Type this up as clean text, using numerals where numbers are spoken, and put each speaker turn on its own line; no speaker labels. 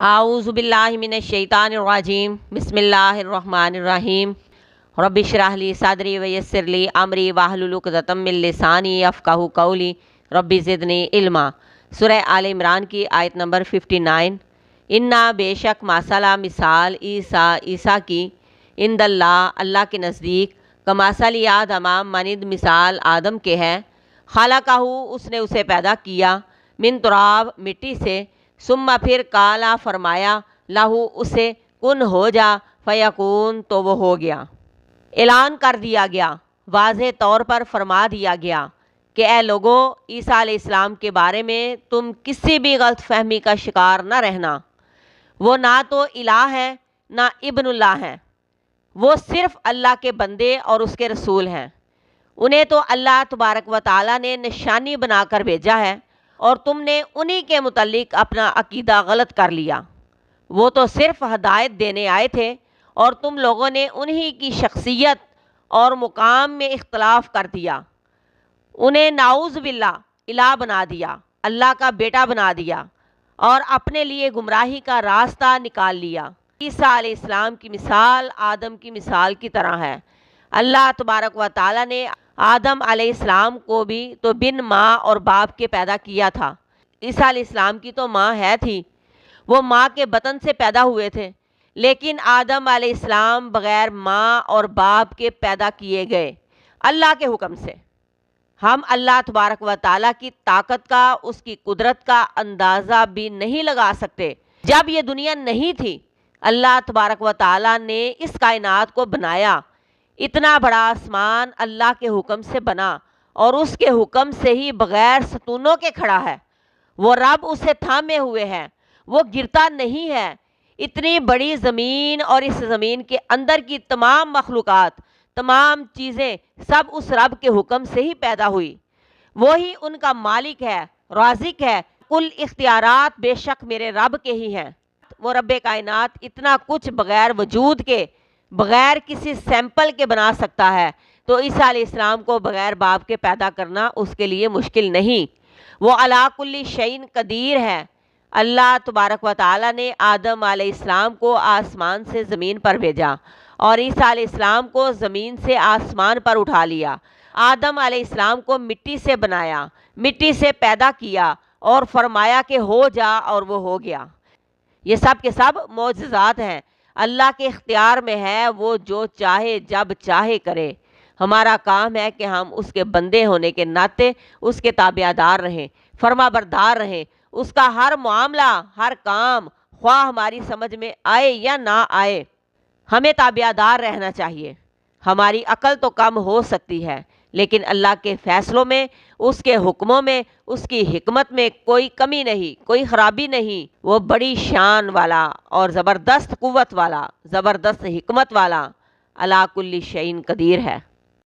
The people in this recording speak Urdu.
اعوذ باللہ من الشیطان الرجیم بسم اللہ الرحمن الرحیم رب اشرح لی صدری ویسر لی امری واحلل عقدۃ من لسانی یفقہوا قولی رب زدنی علما۔ سورہ آل عمران کی آیت نمبر 59۔ انا بے شک ماسالہ مثال عیسیٰ کی عند اللہ کے نزدیک کماسل آدم مانند مثال آدم کے ہے۔ خلقہ اس نے اسے پیدا کیا، من تراب مٹی سے، ثم پھر کالا فرمایا، لہو اسے، کن ہو جا، فیکون تو وہ ہو گیا۔ اعلان کر دیا گیا، واضح طور پر فرما دیا گیا کہ اے لوگو، عیسیٰ علیہ السلام کے بارے میں تم کسی بھی غلط فہمی کا شکار نہ رہنا۔ وہ نہ تو الہ ہے نہ ابن اللہ ہیں، وہ صرف اللہ کے بندے اور اس کے رسول ہیں۔ انہیں تو اللہ تبارک و تعالیٰ نے نشانی بنا کر بھیجا ہے، اور تم نے انہی کے متعلق اپنا عقیدہ غلط کر لیا۔ وہ تو صرف ہدایت دینے آئے تھے، اور تم لوگوں نے انہی کی شخصیت اور مقام میں اختلاف کر دیا۔ انہیں نعوذ باللہ الہ بنا دیا، اللہ کا بیٹا بنا دیا، اور اپنے لیے گمراہی کا راستہ نکال لیا۔ عیسیٰ علیہ السلام کی مثال آدم کی مثال کی طرح ہے۔ اللہ تبارک و تعالیٰ نے آدم علیہ السلام کو بھی تو بن ماں اور باپ کے پیدا کیا تھا۔ عیسیٰ علیہ السلام کی تو ماں ہے تھی، وہ ماں کے بطن سے پیدا ہوئے تھے، لیکن آدم علیہ السلام بغیر ماں اور باپ کے پیدا کیے گئے اللہ کے حکم سے۔ ہم اللہ تبارک و تعالیٰ کی طاقت کا، اس کی قدرت کا اندازہ بھی نہیں لگا سکتے۔ جب یہ دنیا نہیں تھی، اللہ تبارک و تعالیٰ نے اس کائنات کو بنایا۔ اتنا بڑا آسمان اللہ کے حکم سے بنا، اور اس کے حکم سے ہی بغیر ستونوں کے کھڑا ہے۔ وہ رب اسے تھامے ہوئے ہے، وہ گرتا نہیں ہے۔ اتنی بڑی زمین اور اس زمین کے اندر کی تمام مخلوقات، تمام چیزیں سب اس رب کے حکم سے ہی پیدا ہوئی۔ وہی ان کا مالک ہے، رازق ہے۔ کل اختیارات بے شک میرے رب کے ہی ہیں۔ وہ رب کائنات اتنا کچھ بغیر وجود کے، بغیر کسی سیمپل کے بنا سکتا ہے، تو عیسیٰ علیہ السلام کو بغیر باپ کے پیدا کرنا اس کے لیے مشکل نہیں۔ وہ علی کل شیء قدیر ہے۔ اللہ تبارک و تعالیٰ نے آدم علیہ السلام کو آسمان سے زمین پر بھیجا، اور عیسیٰ علیہ السلام کو زمین سے آسمان پر اٹھا لیا۔ آدم علیہ السلام کو مٹی سے بنایا، مٹی سے پیدا کیا، اور فرمایا کہ ہو جا، اور وہ ہو گیا۔ یہ سب کے سب معجزات ہیں، اللہ کے اختیار میں ہے، وہ جو چاہے جب چاہے کرے۔ ہمارا کام ہے کہ ہم اس کے بندے ہونے کے ناطے اس کے تابع دار رہیں، فرما بردار رہیں۔ اس کا ہر معاملہ، ہر کام، خواہ ہماری سمجھ میں آئے یا نہ آئے، ہمیں تابع دار رہنا چاہیے۔ ہماری عقل تو کم ہو سکتی ہے، لیکن اللہ کے فیصلوں میں، اس کے حکموں میں، اس کی حکمت میں کوئی کمی نہیں، کوئی خرابی نہیں۔ وہ بڑی شان والا اور زبردست قوت والا، زبردست حکمت والا، علی کل شیء قدیر ہے۔